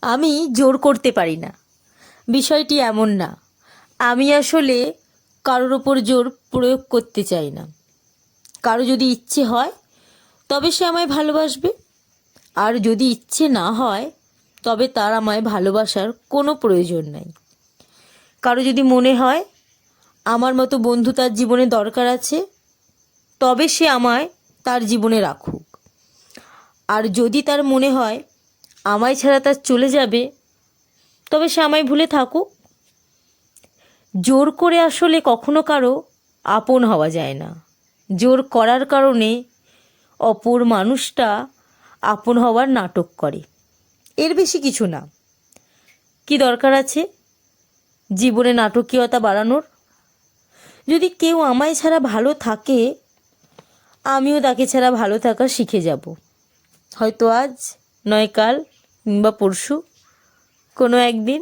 আমি জোর করতে পারি না, বিষয়টি এমন না। আমি আসলে কারোর ওপর জোর প্রয়োগ করতে চাই না। কারো যদি ইচ্ছে হয় তবে সে আমায় ভালোবাসবে, আর যদি ইচ্ছে না হয় তবে তার আমায় ভালোবাসার কোনো প্রয়োজন নাই। কারো যদি মনে হয় আমার মতো বন্ধু তার জীবনে দরকার আছে, তবে সে আমায় তার জীবনে রাখুক। আর যদি তার মনে হয় আমায় ছাড়া তার চলে যাবে, তবে সে আমায় ভুলে থাকুক। জোর করে আসলে কখনো কারো আপন হওয়া যায় না। জোর করার কারণে অপর মানুষটা আপন হওয়ার নাটক করে, এর বেশি কিছু না। কি দরকার আছে জীবনে নাটকীয়তা বাড়ানোর? যদি কেউ আমায় ছাড়া ভালো থাকে, আমিও তাকে ছাড়া ভালো থাকা শিখে যাব। হয়তো আজ নয় কাল, কিংবা পরশু কোনো একদিন।